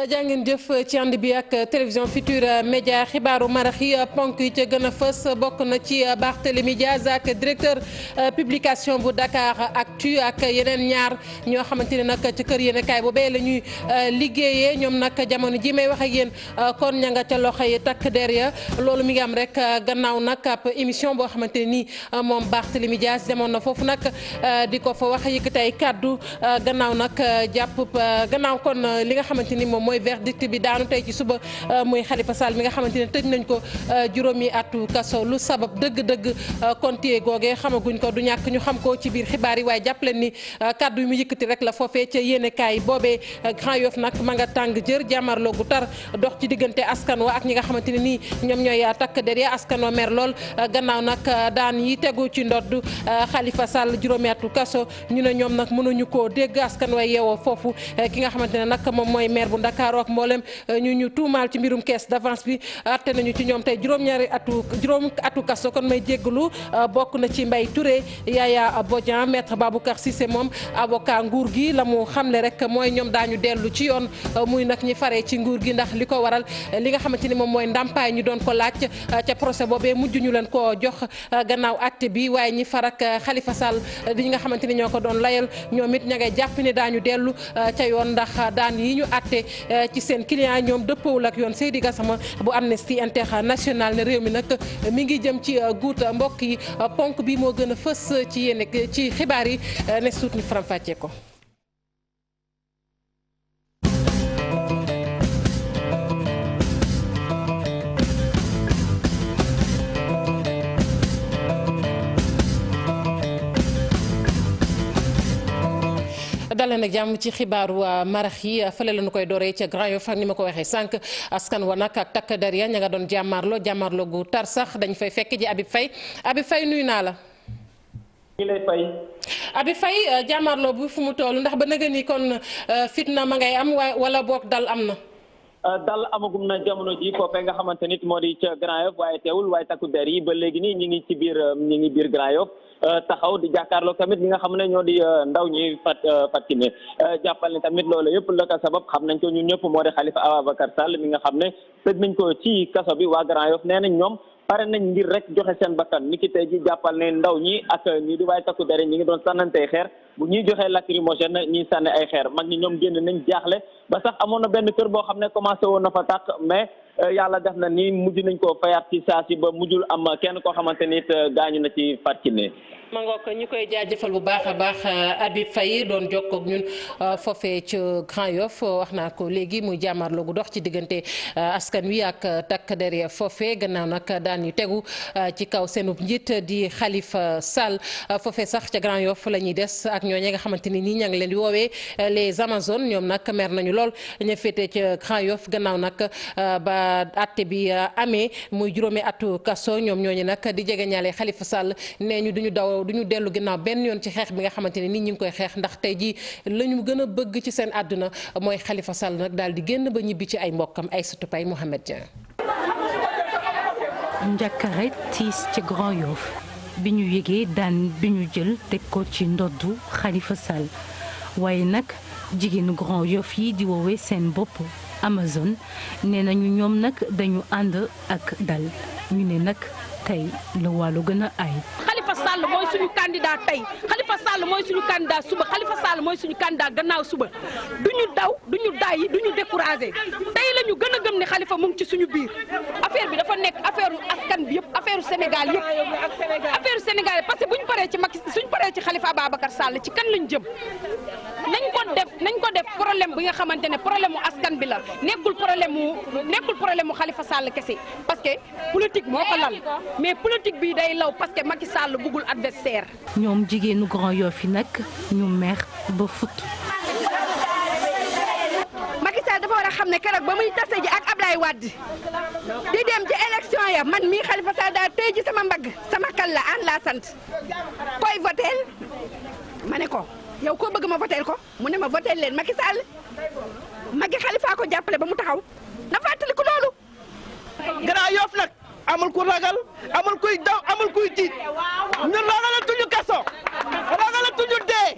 jaa ngeen jëf ci ànd bi ak télévision Futurs Médias xibaaru marax yi ponk yi ca gën a fës bokk na ci Barthélémy Dias ak directeur publication bu Dakar Actu ak yeneen ñaar ñoo xamante ne nag ci kër yéenekaay boobee la ñuy liggéeyee ñoom nag jamono ji may wax ak yéen kon ña nga ca loxo yi takk der ya loolu mi ngi am rek gannaaw nag ab émission boo xamante ne nii moom Barthélémy Dias demoon na foofu nag di ko fa wax yëkkati ay kàddu gannaaw nag gannaaw kon li nga xamante ni moom mooy verdict bi daanu tey ci suba muy Khalifa Sall mi nga xamante ne tëj nañ ko juróomi atu kaso lu sabab dëgg-dëgg kontie googee xamaguñ ko du ñàkk ñu xam ko ci biir xibaar yi waaye jàpp leen ni kàddu yi mu yëkkati rek la foofee ca yéenekaay boobee Grand Yoff nag ma nga tàng jër jàmmarloo gu tar dox ci diggante askan wa ak ñi nga xamante ne nii ñoom ñooy takk der ya askan wa mer lool gannaaw nag daan yi tegu ci ndodd Khalifa Sall juróomi atu kaso ñu ne ñoom nag mënuñu koo dégg askan wa yeewoo foofu ki nga xamante ne nag moom mooy maire bu Ndakaaru ak mboolem ñu tuumaal ci mbirum caisse d'avance bi atte nañu ci ñoom tey juróom atu kaso kon may jéggalu bokk na ci Mbaye Touré Yaya Bodian maître Baboucar Cissé moom avocat nguur gi la mu xamle rek mooy ñoom daañu dellu ci yoon muy nag ñi faree ci nguur gi ndax li ko waral li nga xamante ni moom mooy ndàmpaay ñu doon ko laaj ca procès boobee mujj ñu leen koo jox gannaaw atte bi waaye ñi far ak Khalifa Sall di nga xamante ni ñoo ko doon layal ñoom it ña ngay jàpp ne daañu dellu ca yoon ndax daan yi ñu atte ci seen client ñoom dëppawul ak yoon Seydi Gassama bu Amnesty International ne réew mi nag mi ngi jëm ci guuta mbokk yi ponk bi moo gën a fës ci xibaar yi ne suut ñu faram-fàccee ko. dalee nag jàmm ci xibaaru marax yi fële la ñu koy dooree ca Grand Yoff ak ni ma ko waxee sànq askan wa nag ak takk der ya ña nga doon jàmmarloo gu tar sax dañ fay fekk ji Habib Faye nuyu naa la. ngi lay fay. Habib Faye jàmmarloo bu fu mu toll ndax ba nëgë ni kon fitna ma ngay am wala boog dal am na. dal amagum na jamono ji foofee nga xamante nit moo di ca Grand Yoff waaye teewul waaye takku der yi ba léegi nii ñi ngi biir Grand Yoff taxaw di jàkkaarloo tamit ñi nga xam ne ñoo di ndaw ñi Fatkine jàppal ne tamit loolu yëpp la ko sabab xam nañ ko ñun ñëpp moo di Khalifa Ababacar Sall mi nga xam ne tëj nañ ko ci kaso bi waa Grand Yoff nee nañ ñoom pare nañ ngir rek joxe seen bakkan ni ki tey ji jàppal ne ndaw ñi ak ñi di waaye takku der ñi ngi doon sànnantey xeer bu ñuy joxee lacrymogène ñi sànni ay xeer mag ñi ñoom génn nañ jaaxle ba sax amoon na benn kër boo xam ne commencé woon na fa tàkk mais yàlla def na ni mujj nañ koo fayaat ci saa si ba mujjul am kenn koo xamante ni it gaañu na ci Fatkine. ma ngoog ñu koy jaajëfal bu baax a baax Habib Faye doon jokkoog ñun foofee ci Grand Yoff wax naa ko léegi muy jàmmarloo gu dox ci diggante askan wi ak takk der ya foofee gannaaw nag daan ñu tegu ci kaw seenub njiit di Khalifa Sall foofee sax ca Grand Yoff la ñuy des ak ñooñu nga xamante ni nii ña ngi leen di woowee les Amazones ñoom nag mer nañu lool ñu féetee ca Grand Yoff gannaaw nag ba atte bi amee muy juróomi atu kaso ñoom ñooñu nag di jege ñaale Khalifa Sall nee ñu duñu dellu ginnaaw benn yoon ci xeex bi nga xamante ne nit ñi ngi koy xeex ndax tey jii la ñu gën a bëgg ci seen àdduna mooy Khalifa Sall nag daal di génn ba ñibbi ci ay mbokkam Aïssatou Paye Mohamed Dieng. njàkkare tiis ci Grand Yoff bi ñu yëgee daan bi ñu jël teg ko ci ndoddu Khalifa Sall waaye nag jigéenu Grand Yoff yi di woowee seen bopp Amazone nee nañu ñoom nag dañu ànd ak dal ñu ne nag tey la wàllu gën a ay. Khalifa Sall mooy suñu candidat tey Khalifa Sall mooy suñu candidat suba Khalifa Sall mooy suñu candidat gannaaw suba duñu daw duñu dayyi duñu découragé tey la ñu gën a gëm ne Khalifa mu ngi ci suñu biir affaire bi dafa nekk affaire askan bi yëpp affaire Sénégal yëpp affaire Sénégal parce que buñ paree ci Macky suñ paree ci Khalifa Ababacar Sall ci kan lañ jëm nañ ko def problème bi nga xamante ne problème mu askan bi la nekkul problème mu Khalifa Sall kese parce que politique moo ko lal mais politique bi day law parce que Macky Sall bëggul adversaire. ñoom jigéenu Grand Yoff yi nag ñu mer ba fut. Macky Sall dafa war a xam ne keroog ba muy tase ji ak Ablaye Wade di dem ci élection ya man mii Khalifa Sall daal tey ji sama mbagg sama kal la an laa sant koy voteel ma ne ko yow koo bëgg ma voteel ko mu ne ma voteel leen Macky Sall Macky Khalifa ko jàppale ba mu taxaw na fàttali ko loolu. Grand Yoff nag amul ku ragal amul kuy daw amul kuy tiit ñun ragalatuñu kaso ragalatuñu dee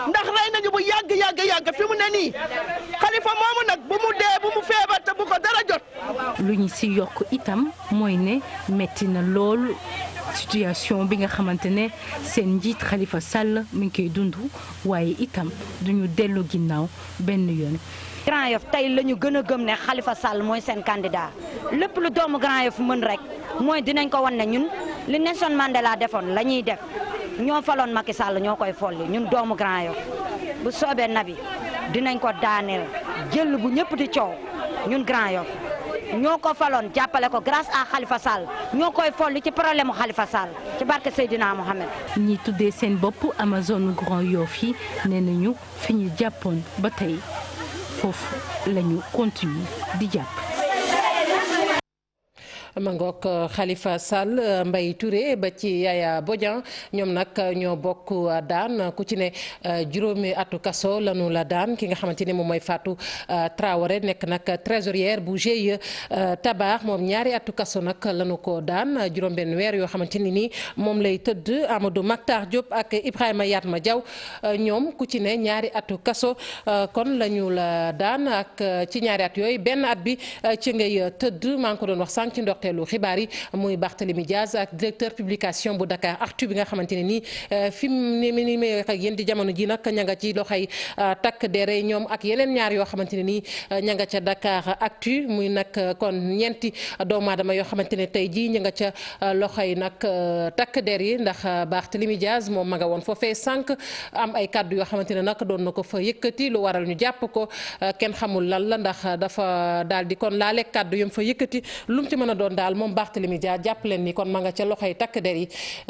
ndax rey nañu bu yàgg fi mu ne nii Khalifa moomu nag bu mu dee bu lu ñu si yokk itam mooy ne metti na lool situation bi nga xamante ne seen njiit Khalifa Sall mi ngi koy dund waaye itam duñu dellu ginnaaw benn yoon. Grand Yoff tey la ñu gën a gëm ne Khalifa Sall mooy seen candidat lépp lu doomu Grand Yoff mën rek mooy dinañ ko wan ne ñun li Nelson Mandela defoon la ñuy def ñoo faloon Macky Sall ñoo koy folli ñun doomu Grand Yoff bu soobee nabi dinañ ko daaneel jël bu ñëpp di coow ñun Grand Yoff ñoo ko faloon jàppale ko grâce à Khalifa Sall ñoo koy folli ci problème mu Khalifa Sall ci barke Seydina Mohamed. ñi tuddee seen bopp Amazone Grand Yoff yi nee nañu fi ñu jàppoon ba tey foofu la ñu continuer di jàpp. ma ngoog Khalifa Sall Mbaye Touré ba ci Yaya Bodian ñoom nag ñoo bokk daan ku ci ne juróomi atu kaso lanu la daan ki nga xamante ni moom mooy Fatou Traoré nekk nag trésorière bu GIE Tabax moom ñaari atu kaso nag lanu ko daan juróom-benn weer yoo xamante ni nii moom lay tëdd Amadou Mactar Diop ak Ibrahima Yatma Diaw ñoom ku ci ne ñaari atu kaso kon lañu la daan ak ci ñaari at yooyu benn at bi ci ngay tëdd maa ngi ko doon wax sànq ci ndoxteelu xibaar yi muy Barthélémy Diaz ak directeur publication bu Dakar Actu bi nga xamante ne nii fi mu ni may wax ak yéen di jamono ji nag ña nga ci loxoy takk dere ñoom ak yeneen ñaar yoo xamante ne nii ña nga ca Dakar Actu muy nag kon ñeenti doomu aadama yoo xamante ne tey jii ña nga ca loxoy nag takk der yi ndax Barthélémy Diaz moom ma nga woon foofee sànq am ay kàddu yoo xamante ne nag doon na ko fa yëkkati lu waral ñu jàpp ko kenn xamul lan la ndax dafa daal di kon laale kàddu yam fa yëkkati lu mu ci mën a doon daal moom Barthélémy Diaz jàpp leen ni kon ma nga ca loxoy takk der yi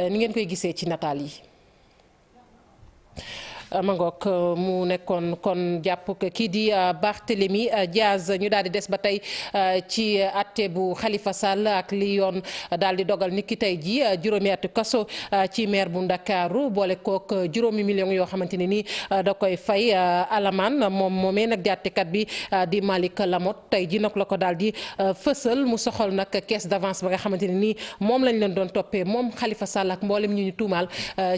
ni ngeen koy gisee ci nataal yi. Mangook mu nekkoon kon jàpp kii di Barthélémy Diaz ñu daal di des ba tey ci àtte bu Khalifa Sall ak li yoon daal di dogal nit ki tey ji juróomi atu kaso ci maire bu Ndakaaru boole kook juróomi millions yoo xamante ne ni da koy fay alamaan moom moomee nag di àttekat bi di Malick Lamotte tey ji nag la ko daal di fësal mu soxal nag caisse d'avance ba nga xamante ne ni moom lañ leen doon toppee moom Khalifa Sall ak mboolem ñu tuumaal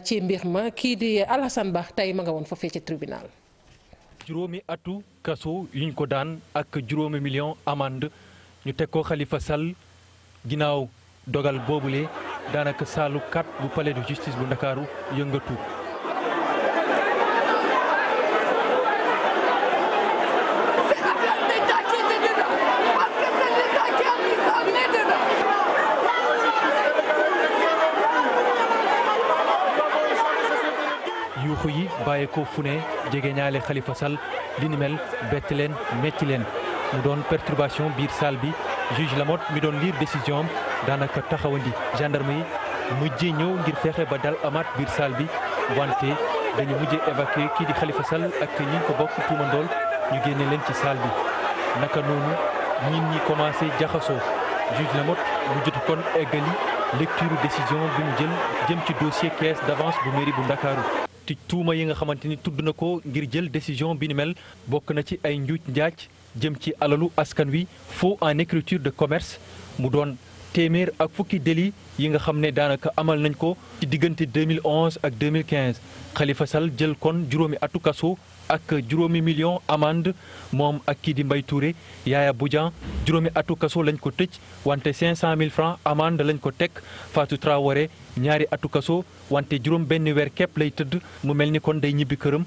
ci mbir ma kii di Alassane Ba tey ma nga woon foofee ci tribunal. juróomi atu kaso yuñ ko daan ak juróomi million amende ñu teg ko Khalifa Sall ginnaaw dogal boobule daanaka saalu 4 bu palais de justice bu Ndakaaru yëngatu. yuuxu yi bàyyi ko fu ne jege ñaale Khalifa Sall li ni mel bett leen metti leen mu doon perturbation biir salle bi juge Lamotte mi doon lire décision am daanaka taxawandi gendarme yi mujjee ñëw ngir fexe ba dal amaat biir salle bi wante dañu mujjee évacuer kii di Khalifa Sall ak ñi ko bokk tuumandool ñu génne leen ci salle bi naka noonu nit ñi commencé jaxasoo juge Lamotte mu jot kon eggali lecture décision bi mu jël jëm ci dossier caisse d'avance bu mairie bu Ndakaaru ci tuuma yi nga xamante ni tudd na ko ngir jël décision bi ni mel bokk na ci ay njuuj njaaj jëm ci alalu askan wi faux en écriture de commerce mu doon téeméer ak fukki délit yi nga xam ne daanaka amal nañ ko ci diggante 2011 ak 2015 Khalifa Sall jël kon juróomi atu kaso ak juróomi million amende moom ak kii di Mbaye Touré Yaya Bodian juróomi atu kaso lañ ko tëj wante 500 000 francs amende lañ ko teg Fatou Traoré ñaari atu kaso wante juróom benn weer képp lay tëdd mu mel ni kon day ñibbi këram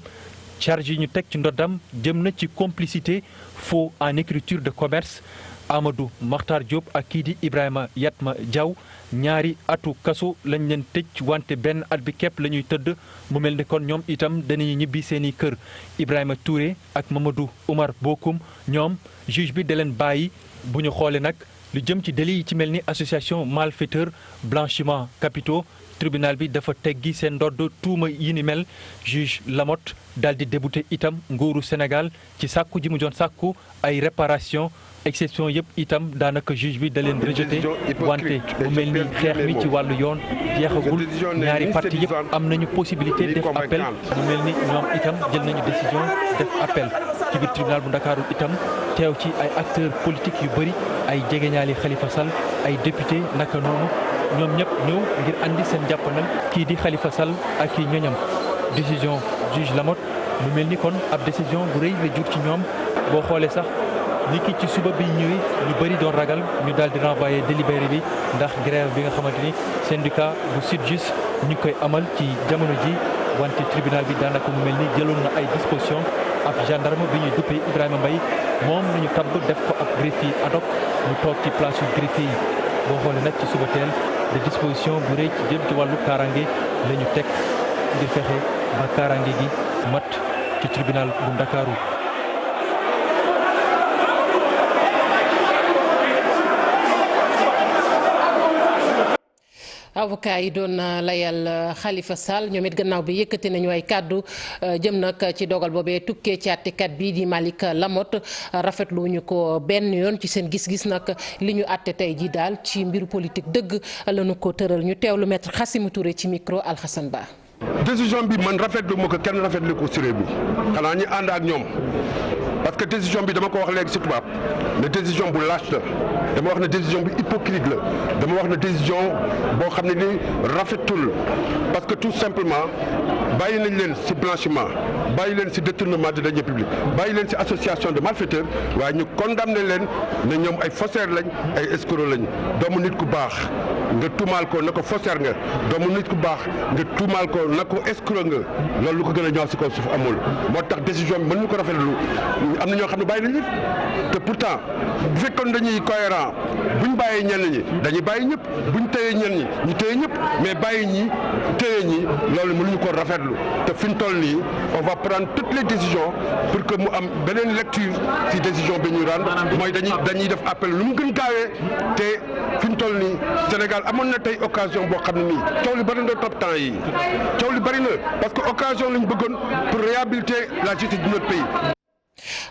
charge yi ñu teg ci ndoddam jëm na ci complicité faux en écriture de commerce Amadou Makhtar Diop ak kii di Ibrahima Yatma Diaw ñaari atu kaso lañ leen tëj wante benn at bi képp la ñuy tëdd mu mel ni kon ñoom itam dañuy ñibbi seeni kër Ibrahima Touré ak Mamadou Oumar Bokoum ñoom juge bi da leen bàyyi bu ñu xoolee nag lu jëm ci délit yi ci mel ni association malfaiteur blanchiment capitaux tribunal bi dafa teggi seen ndodd tuuma yi ni mel juge Lamotte daal di débouté itam nguuru Sénégal ci sàkku ji mu doon sàkku ay réparation exception yëpp itam daanaka juge bi da leen rejeté wante mu mel ni xeex mi ci wàllu yoon jeexagul ñaari parti yëpp am nañu possibilité def appel mu mel ni ñoom itam jël nañu décision def appel ci biir tribunal bu Ndakaaru itam teew ci ay acteurs politiques yu bëri ay jegeñaali Khalifa Sall ay député naka noonu ñoom ñëpp ñëw ngir andi seen jàppanal kii di Khalifa Sall ak i ñoñam décision juge Lamotte mu mel ni kon ab décision bu rëy la jur ci ñoom boo xoolee sax ni ki ci suba bi ñëwee ñu bëri doon ragal ñu daal di renvoyer délibéré bi ndax grève bi nga xamante ni syndicat bu SYTJUST ñu ngi koy amal ci jamono ji wante tribunal bi daanaka mu mel ni jëloon na ay dispositions ab gendarme bi ñuy duppee Ibrahima Mbaye moom la ñu tabb def ko ab greffier ad hoc mu toog ci place su greffier yi boo xoolee nag ci suba teel de disposition bu rëy ci jëm ci wàllu kaaraange la ñu teg ngir fexe ba kaaraange gi mat ci tribunal bu Ndakaaru. avocat yi doon layal Khalifa Sall ñoom it gannaaw bi yëkkati nañu ay kàddu jëm nag ci dogal boobee tukkee ci àttekat bii di Malick Lamotte rafetlu ñu ko benn yoon ci seen gis-gis nag li ñu àtte tey jii daal ci mbiru politique dëgg lañu ko tëral ñu teewlu maître Khassimou Touré ci micro Alhassane Ba. décision bi man rafetlu ma ko kenn rafetlu ko siré bi xanaa ñi ànd ak ñoom parce que décision bi dama ko wax léegi si tubaab ne décision bu lâche la dama wax ne décision bu hypocrite la dama wax ne décision boo xam ne ni rafetul parce que tout simplement bàyyi nañ leen si blanchiment bàyyi leen si détournement de deniers publics bàyyi leen si association de malfaiteurs waaye ñu condamné leen ne ñoom ay faussaires lañ ay escrocs lañ doomu nit ku baax nga tuumaal ko na ko faussaire nga doomu nit ku baax nga tuumaal ko na ko escroc nga loolu lu ko gën a ñaaw si kaw suuf amul moo tax décision bi mën ñu ko rafetlu am na ñoo xam ne bàyyi nañ ñëpp te pourtant bu fekkoon dañuy cohérent buñ bàyyee ñenn ñi dañuy bàyyi ñëpp buñ téyee ñenn ñi ñu téye ñëpp mais bàyyi ñi téye ñi loolu mënuñu ko rafetlu te fi ñu toll nii on va prendre toutes les décisions pour que mu am beneen lecture si décision bi ñu rendre mooy dañuy def appel lu mu gën gaawee te fi ñu toll nii Sénégal amoon na tey occasion boo xam ne nii coow li bëri na top temps yi coow li bëri na parce que occasion lañ bëggoon pour réhabiliter la justice de notre pays.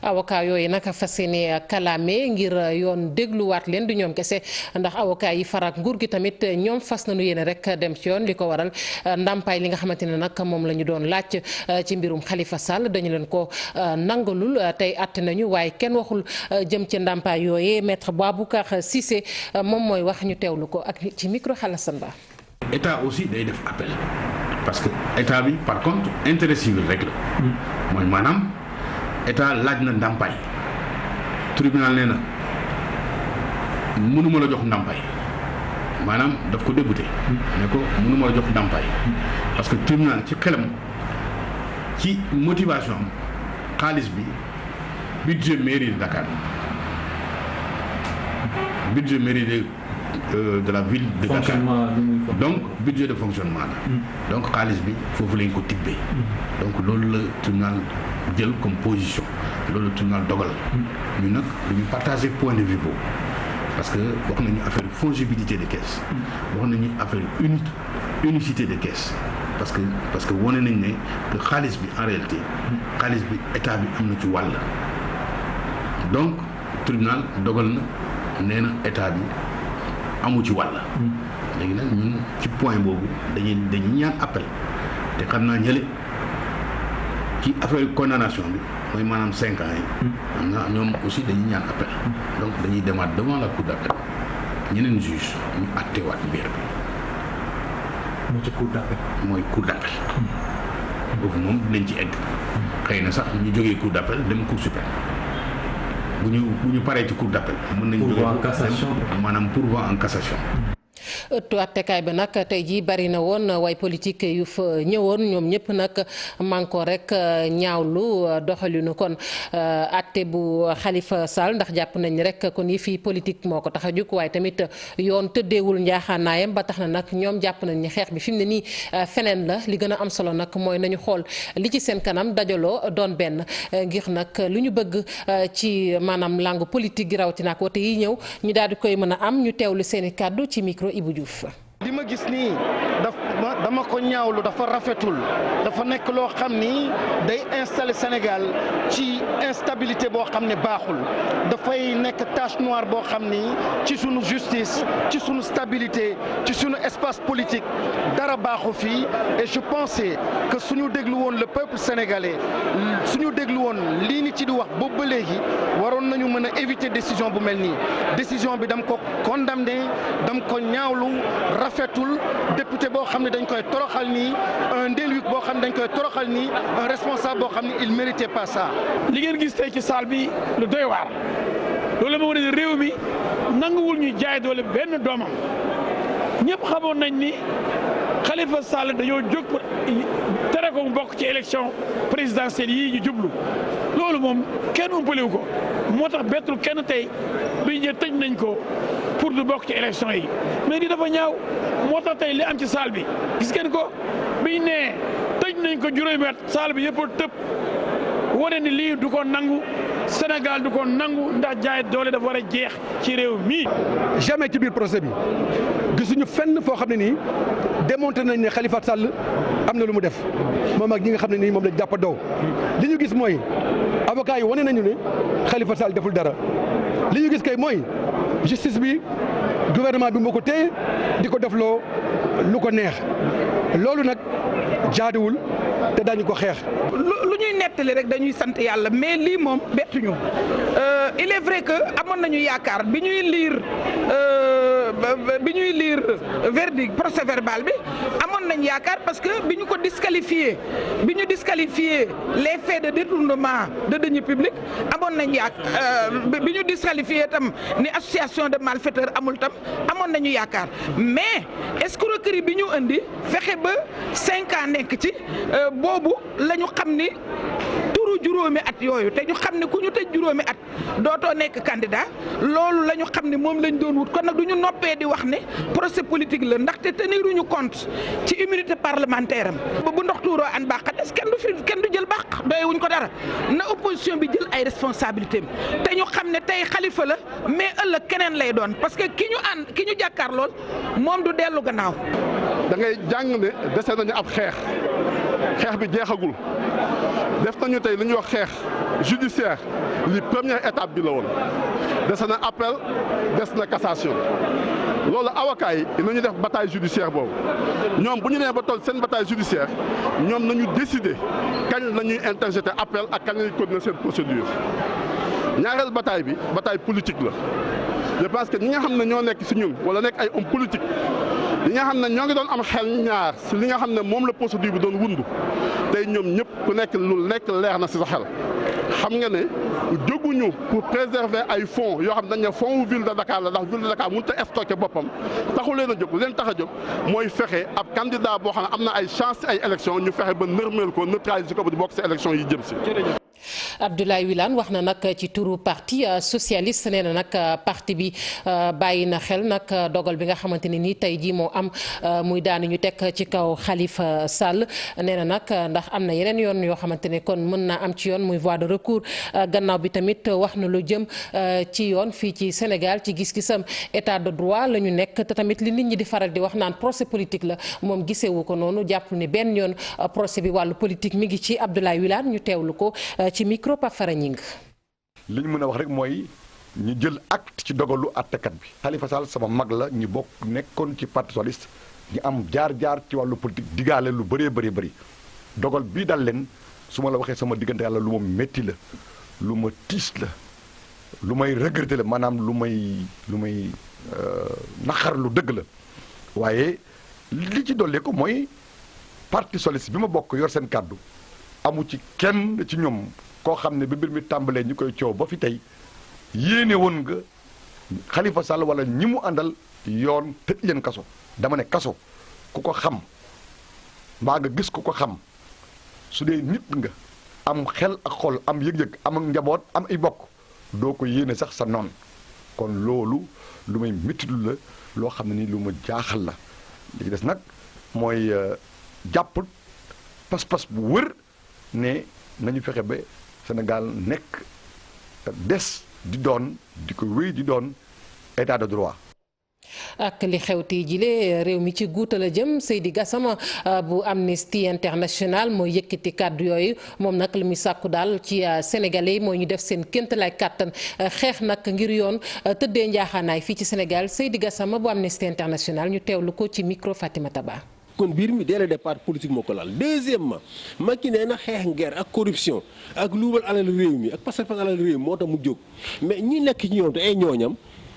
avocat yooyu nag fas yéene kalaame ngir yoon dégluwaat leen du ñoom kese ndax avocat yi farak nguur gi tamit ñoom fas nañu yéene rek dem ci yoon li ko waral ndàmpaay li nga xamante ne nag moom la ñu doon laaj ci mbirum Khalifa Sall dañu leen ko nangalul tey àtte nañu waaye kenn waxul jëm ci ndàmpaay yooyee maître Boubacar Cissé moom mooy wax ñu teewlu ko ak ci micro Alassane Ba. état aussi day def appel parce que état bi par contre intérêt civil rek la mooy maanaam état laaj na ndàmpaay tribunal nee na mënuma la jox ndàmpaay maanaam daf ko débouté ne ko mënuma la jox ndàmpaay parce que tribunal ci xelam ci motivation am xaalis bi budget mairie de Dakar budget mairie de la ville de Dakar donc budget de fonctionnement la donc xaalis bi foofu lañ ko tibbee donc loolu la tribunal jël comme position loolu la tribunal dogal ñu nag dañu partager point de vue boobu parce que wax nañu affaire fongibilité de caisse wax nañu affaire unicité de caisse parce que wane nañ ne que xaalis bi en réalité xaalis bi état bi am na ci wàll donc tribunal dogal na nee na état bi amu ci wàll léegi nag ñun ci point boobu dañuy ñaan appel te xam naa ñële ci affaire condamnation bi mooy maanaam 5 ans yi am na ñoom aussi dañuy ñaan appel donc dañuy demaat devant la cour d'appel ñeneen juge ñu attewaat mbir bi moo ci cour d'appel mooy cour d'appel boobu moom lañ ci egg xëy na sax ñu jógee cour d'appel dem cour suprême bu ñu paree ci cour d'appel mën nañu jógee maanaam pourvoi en cassation. ëttu attekaay ba nag tey jii bari na woon way politique yu fa ñëwoon ñoom ñëpp nag manko rek ñaawlu doxalinu kon atte bu Khalifa Sall ndax jàpp nañ rek kon yi fii politique moo ko tax a jóg waaye tamit yoon tëddeewul njaaxaanaayam ba tax na nag ñoom jàpp nañ ni xeex bi fi mu ne nii feneen la li gën a am solo nag mooy nañu xool li ci seen kanam dajaloo doon benn ngir nag lu ñu bëgg ci maanaam langue politique gi rawatina ak wote yi ñëw ñu daal di koy mën a am ñu teewlu seen i kàddu ci micro Ibou Diouf. li ma gis nii dama ko ñaawlu dafa rafetul dafa nekk loo xam ni day installer Sénégal ci instabilité boo xam ne baaxul dafay nekk tache noire boo xam ni ci sunu justice ci sunu stabilité ci sunu espace politique dara baaxu fii et je pensais que suñu déglu woon le peuple sénégalais suñu déglu woon lii ni ci di wax boobu ba léegi waroon nañu mën a éviter décision bu mel nii décision bi dam ko condamné dam ko ñaawlu rafetul député boo xam ne dañ koy toroxal nii un délit boo xam ne dañ koy toroxal nii un responsable boo xam ne il méritait pas ça. li ngeen gis tey ci salle bi lu doy waar loolu ma wane ne réew mi nanguwul ñu jaay doole benn doomam ñëpp xamoon nañ ni Khalifa Sall dañoo jóg pour tere ko mu bokk ci élection présidentielle yii ñu jublu loolu moom kenn umpaliwu ko moo tax bettul kenn tey bi ñu tëj nañ ko pour du bokk ci élection yi mais di dafa ñaaw moo tax tey li am ci salle bi gis ngeen ko biñ nee tëj nañ ko juróomi at salle bi yëpp a tëb wane ni lii du ko nangu Sénégal du ko nangu ndax jaay doole dafa war a jeex ci réew mi. jamais ci biir procès bi gisuñu fenn foo xam ne nii démontré nañ ne Khalifa Sall am na lu mu def moom ak ñi nga xam ne nii moom lañ jàpp doo li ñu gis mooy avocat yi wane nañu ne Khalifa Sall deful dara li ñu gis kay mooy justice bi gouvernement bi moo ko téye di ko defloo lu ko neex loolu nag jaaduwul te daañu ko xeex. lu ñuy nettali rek dañuy sant yàlla mais lii moom bettuñu il est vrai que amoon nañu yaakaar bi ñuy lire verdict procès verbal bi amoon nañ yaakaar parce que bi ñu disqualifié les faits de détournement de deniers publics amoon nañ bi ñu disqualifié tam ni association de malfaiteurs amul tam amoon nañu yaakaar mais escroquerie bi ñu indi fexe ba 5 ans nekk ci boobu la ñu xam ni turu juróomi at yooyu te ñu xam ne ku ñu tëj juróomi at dootoo nekk candidat loolu la ñu xam ne moom lañ doon wut kon nag du ñu noppee di wax ne procès politique la ndaxte teniruñu compte ci immunité parlementaire am bu ndox tuuroo an baax kenn du jël baax doy wuñ ko dara na opposition bi jël ay responsabilité am te ñu xam ne tey Khalifa la mais ëllëg keneen lay doon parce que ki ñu jàkkaar lool moom du dellu gannaaw. da ngay jàng ne dese nañu ab xeex bi jeexagul def nañu tey li ñuy wax xeex judiciaire li première étape bi la woon dese na appel des na cassation loolu avocat yi nañu def bataille judiciaire boobu ñoom bu ñu nee ba toll seen bataille judiciaire ñoom nañu décider kañ la ñuy interjeter appel ak kañ la ñuy continuer seen procédure ñaareel bataille bi bataille politique la je pense que ñi nga xam ne ñoo nekk ci ñun wala nekk ay homme politique li nga xam ne ñoo ngi doon am xel ñaar ci li nga xam ne moom la procédure bi doon wundu tey ñoom ñëpp ku nekk lu nekk leer na ci sa xel xam nga ne jóguñu pour préserver ay fonds yoo xam ne dañ ne fonds wu ville de Dakar la ndax ville de Dakar mënut a stocké boppam taxu leen a jóg leen tax a jóg mooy fexe ab candidat boo xam ne am na ay chance ci ay élections ñu fexe ba nërmeel ko neutraliser ko ba di bokk ci élections yi jëm ci. Abdoulaye Wilane wax na nag ci turu parti socialiste nee na nag parti bi bàyyi na xel nag dogal bi nga xamante ne nii tey jii moo am muy daanu ñu teg ci kaw Khalifa Sall nee na nag ndax am na yeneen yoon yoo xamante ne kon mën naa am ci yoon muy voie de recours gannaaw bi tamit wax na lu jëm ci yoon fii ci Sénégal ci gis-gisam état de droit la ñu nekk te tamit li nit ñi di faral di wax naan procès politique la moom gisewu ko noonu jàpp ni benn yoon procès bi wàllu politique mi ngi ci Abdoulaye Wilane ñu teewlu ko ci micro Pape Fara Ñing. li ñu mën a wax rek mooy ñu jël acte ci dogalu àttekat bi. Khalifa Sall sama mag la ñu bokk nekkoon ci parti socialiste ñu am jaar-jaar ci wàllu politique digaale lu bëree bëri dogal bii dal leen su ma la waxee sama diggante yàlla lu ma métti la lu ma tiis la lu may regretter la maanaam lu may naqar lu dëgg la waaye li ci dollee ko mooy parti socialiste bi ma bokk yor seen kàddu amu ci kenn ci ñoom koo xam ne bi mbir mi tàmbalee ñu koy coow ba fi tey yéene woon nga Khalifa Sall wala ñi mu àndal yoon tëj leen kaso dama ne kaso ku ko xam mbaa nga gis ku ko xam su dee nit nga am xel ak xol am yëg-yëg am ak njaboot am ay bokk doo ko yéene sax sa noon kon loolu lu may méttilu la loo xam ne ni lu ma jaaxal la li des nag mooy jàpp pas-pas bu wër ne nañu fexe ba Sénégal nekk des di doon di ko wéy di doon état de droit. ak li xew tey jile réew mi ci guuta la jëm Seydi Gassama bu Amnesty International mooy yëkkati kàddu yooyu moom nag li muy sàkku daal ci sénégalais yi mooy ñu def seen kéemtalaay kàttan xeex nag ngir yoon tëddee njaaxaanaay fii ci Sénégal Seydi Gassama bu Amnesty International ñu teewlu ko ci micro Fatimata Ba. kon biir mi dès le départ politique moo ko laal deuxièmement Macky nee na xeex guerre ak corruption ak luubal alal réew mi ak pasar alal réew mi moo tax mu jóg mais ñi nekk ci ñoom te ay ñooñam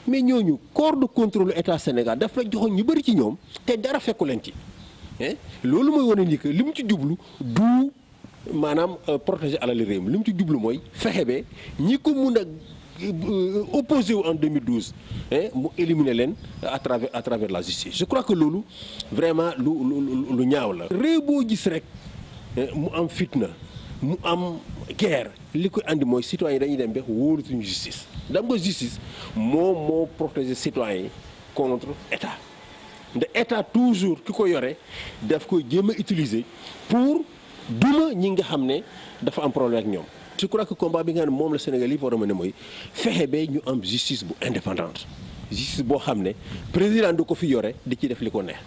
mais ñooñu corps de contrôle état Sénégal daf lay joxoon ñu bëri ci ñoom te dara fekku leen ci loolu mooy wane ni que li mu ci jublu du maanaam protéger alal réew mi li mu ci jublu mooy fexe ba ñi ko mun a opposé wu en 2012 mu éliminer leen à travers la justice. Je crois que loolu vraiment lu ñaaw la. réew boo gis rek mu am fitna mu am guerre li koy andi mooy citoyens yi dañuy dem ba wóolatuñu justice. dam nga justice moo protéger citoyens yi contre état nde état toujours ki ko yore daf koy jéem a utiliser pour duma ñi nga xam ne dafa am problème ak ñoom. Je crois que combat bi nga xam ne moom la Sénégal yi war a mën a mooy fexe ba ñu am justice bu indépendante justice boo xam ne président du ko fi yore di ci def li ko neex.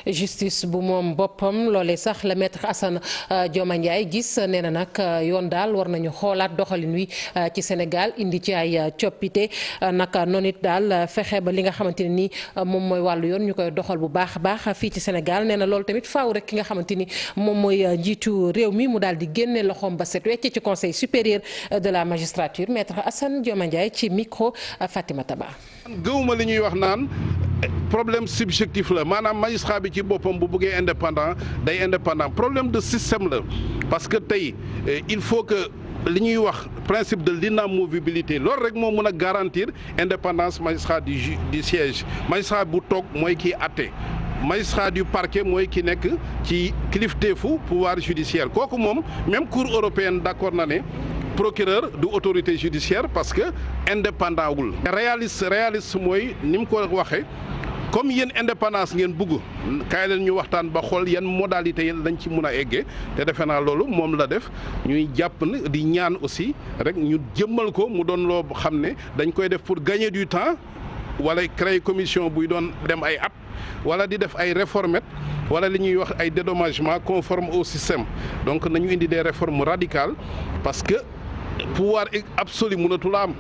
justice bu moom boppam loolee sax la maître Assane Dioma Ndiaye gis nee na nag yoon daal war nañu xoolaat doxalin wi ci Sénégal indi ci ay coppite naka noonu it daal fexe ba li nga xamante ne ni moom mooy wàllu yoon ñu koy doxal bu baax a baax fii ci Sénégal nee na loolu tamit faaw rek ki nga xamante ni moom mooy njiitu réew mi mu daal di génne loxoom ba set wecc ci conseil supérieur de la magistrature maître Assane Dioma Ndiaye ci micro Fatimata Ba. gëwuma li ñuy wax naan problème subjectif la maanaam magistrat bi ci boppam bu bëggee indépendant day indépendant problème de système la parce que tey il faut que li ñuy wax principe de l'inamovibilité loolu rek moo mën a garantir indépendance magistrat du siège magistrat bu toog mooy kii àtte magistrat du parquet mooy ki nekk ci kilifteefu pouvoir judiciaire kooku moom même cour européenne d'accord na ne procureur du autorité judiciaire parce que indépendant wul réaliste mooy ni mu ko waxee comme yéen indépendance ngeen bugg kaay leen ñu waxtaan ba xool yan modalité yi lañ ci mun a eggee te defe naa loolu moom la def ñuy jàpp ne di ñaan aussi rek ñu jëmmal ko mu doon loo xam ne dañ koy def pour gagner du temps wala créer commission buy doon dem ay at wala di def ay réformettes wala li ñuy wax ay dédommagement conforme au système donc nañu indi des réformes radicales parce que pouvoir absolu mënatul a am.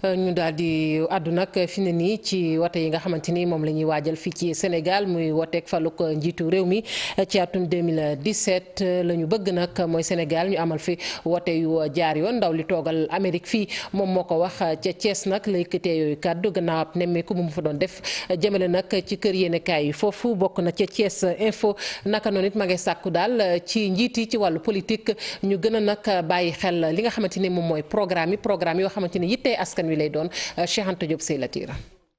ñu daal di àddu nag fi ne nii ci wote yi nga xamante ni moom la ñuy waajal fii ci Sénégal muy woteeg faluk njiitu réew mi ci atum 2017 la ñu bëgg nag mooy Sénégal ñu amal fi wote yu jaar yoon ndaw li toogal Amérique fii moom moo ko wax ca Thiès nag la yëkkatee yooyu kàddu gannaaw ab nemmeeku mu fa doon def jëmale nag ci kër yéenekaay yi foofu bokk na ca Thiès Info naka noonu it ma ngay sàkku daal ci njiit yi ci wàllu politique ñu gën a nag bàyyi xel li nga xamante ni moom mooy programme yoo xamante ni yittee askan wi lay doon Cheikh Anta Diop Sey Latira.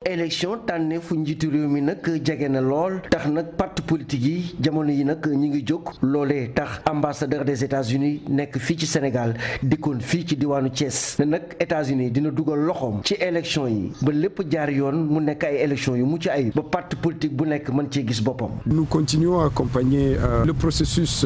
élection tànneefu njiitu réew mi nag jege na lool tax nag parti politique yi jamono yi nag ñi ngi jóg loolee tax ambassadeur des États-Unis nekk fii ci Sénégal dikkoon fii ci diwaanu Thiès ne nag États-Unis dina dugal loxoom ci élection yi ba lépp jaar yoon mu nekk ay élection yu mucc ayib ba parti politique bu nekk mën cee gis boppam. Nous continuons à accompagner le processus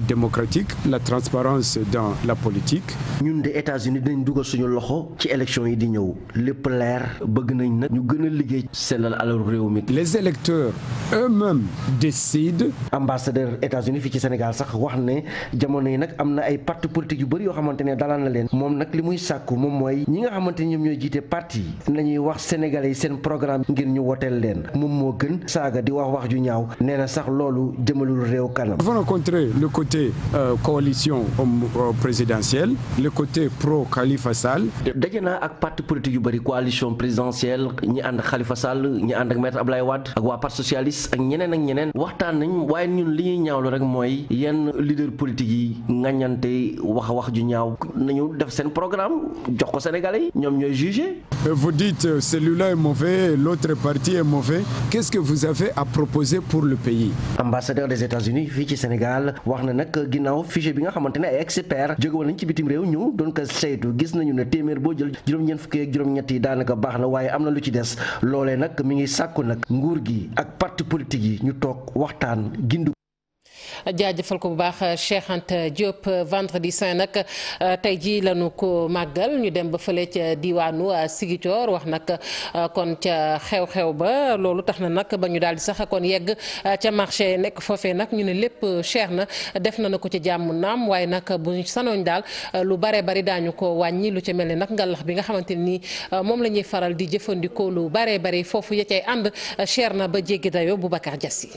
démocratique, la transparence dans la politique. ñun de États-Unis dañ dugal suñu loxo ci élection yi di ñëw lépp leer bëgg nañ nag gën a liggéey sellal alalu réew mi. Les électeurs eux-mêmes décident. ambassadeur États-Unis fii ci Sénégal sax wax ne jamono yi nag am na ay parti politique yu bëri yoo xamante ne dalal na leen moom nag li muy sàkku moom mooy ñi nga xamante ni ñoom ñooy jiite parti nañuy wax sénégalais yi seen programme ngir ñu woteel leen moom moo gën saaga di wax ju ñaaw nee na sax loolu jëmalul réew kanam. Nous avons rencontré le côté coalition présidentielle le côté pro Khalifa Sall. daje naa ak parti politique yu bëri coalition présidentielle. ñi ànd ak Khalifa Sall ñi ànd ak maître Abdoulaye Wade ak waa parti socialiste ak ñeneen waxtaan nañ waaye ñun li ñuy ñaawlu rek mooy yenn leader politique yi ngañante wax ju ñaaw nañu def seen programme jox ko Sénégalais yi ñoom ñooy juger. Vous dites celui-là est mauvais, l'autre parti est mauvais. Qu'est-ce que vous avez à proposer pour le pays? Ambassadeur des États-Unis fii ci Sénégal wax na nag ginnaaw fichier bi nga xamante ne ay experts jóge woon nañ ci bitim réew ñëw doon ko saytu gis nañu ne téeméer boo jël juróom-ñeent fukki ak juróom-ñett yi daanaka baax na waaye am na lu ci des loolee nag mi ngi sàkku nag nguur gi ak parti politique yi ñu toog waxtaan gindu. jaajëfal ko bu baax Cheikh Anta Diop vendredi saint nag tey jii lañu ko màggal ñu dem ba fële ca diwaanu Ziguinchor wax nag kon ca xew-xew ba loolu tax na nag ba ñu daal di sax kon yegg ca marché nekk foofee nag ñu ne lépp cher na def na ko ca jàmm naam waaye nag bu ñu sanoñ daal lu bare bari daañu ko wàññi lu ca mel ne nag ngalax bi nga xamante ni moom la ñuy faral di jëfandikoo lu bare bari foofu ya cay ànd cher na ba jéggi dayoo Boubacar Diassi.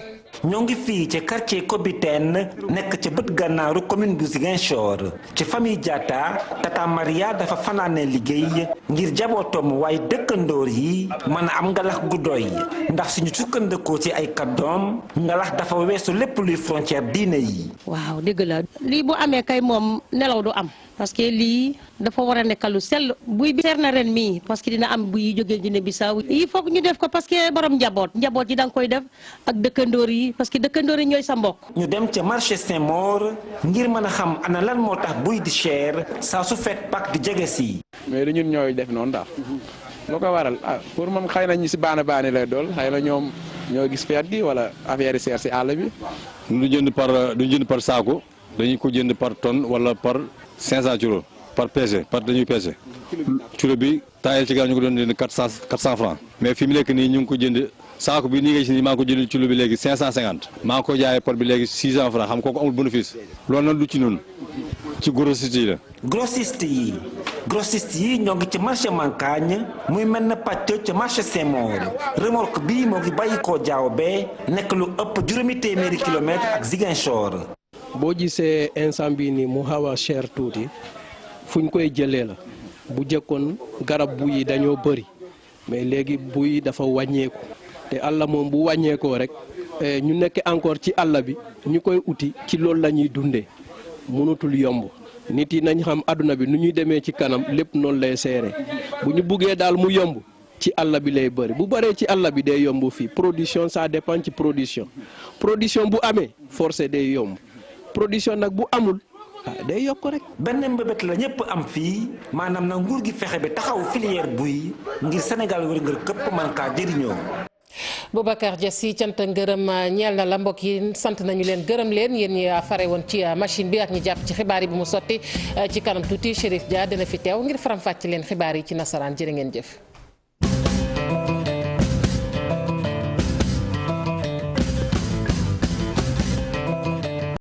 ñoo ngi fii ca quartier Kobiten nekk ca bët gànnaaru commune bu Ziguinchor ci famille Diatta tata Maria dafa fanaane liggéey ngir jabootom waaye dëkkandoor yi mën a am ngalax gu doy ndax suñu sukkandikoo ci ay kàddoom ngalax dafa weesu lépp luy frontière diine yi. waaw dëgg la lii bu amee kay moom nelaw du am parce que lii dafa war a nekk lu sell buy bi seer na ren mii parce que dina am buy yi jógee Guinée Bissau il faut que ñu def ko parce que borom njaboot yi da nga koy def ak dëkkandoor yi parce que dëkkandoor yi ñooy sa mbokk. ñu dem ca marché Saint-Maur ngir mën a xam ana lan moo tax buy di cher saa su fekk pak di jege si. mais du ñun ñooy def noonu daal. lu ko waral pour moom xëy na ñu si baana baani lay dool xëy na ñoom ñoo gis feet gi wala affaire yi seer si àll bi. du jënd par saako dañuy ko jënd par tonne wala par 500 kilos par pesé dañuy pesé kilo bi taayal ci gaaw ñu ko doon jënd 400 francs mais fi mu nekk nii ñu ngi ko jënd saako bi nii nga gis nii maa ngi ko jënd kilo bi léegi 550 maa ngi ko jaayee pot bi léegi 600 francs xam kooku amul bénéfice loolu nag du ci noonu ci grossiste yi la. grossiste yi ñoo ngi ci marché Mankagne muy mel na pàcc ca marché Saint-Maur remorque bii moo ngi bàyyi koo jaaw bee nekk lu ëpp juróomi téeméeri kilomètre ak Ziguinchor. boo gisee instant bii nii mu xaw a cher tuuti fuñ koy jëlee la bu jëkkoon garab buy yi dañoo bëri mais léegi buy dafa wàññeeku te àll moom bu wàññeekoo rek ñu nekk encore ci àll bi ñu koy uti ci loolu la ñuy dundee mënatul yomb nit yi nañ xam àdduna bi nu ñuy demee ci kanam lépp noonu lay seere bu ñu buggee daal mu yomb ci àll bi lay bëri bu bëree ci àll bi day yomb fii production ça dépend ci production bu amee forcé day yomb. production nag bu amul day yokk rek. benn mbébét la ñëpp am fii maanaam na nguur gi fexe bi taxaw filière buy ngir Sénégal wër ngër këpp man kaa jëriñoo. Boubacar Dia si cant ngërëm ñeel na la mbokk yi sant nañu leen gërëm leen yéen ñi fare woon ci machine bi ak ñi jàpp ci xibaar yi bu mu sotti ci kanam tuuti Chérif Dia dina fi teew ngir faram-fàcc leen xibaar yi ci nasaraan jërë ngeen jëf.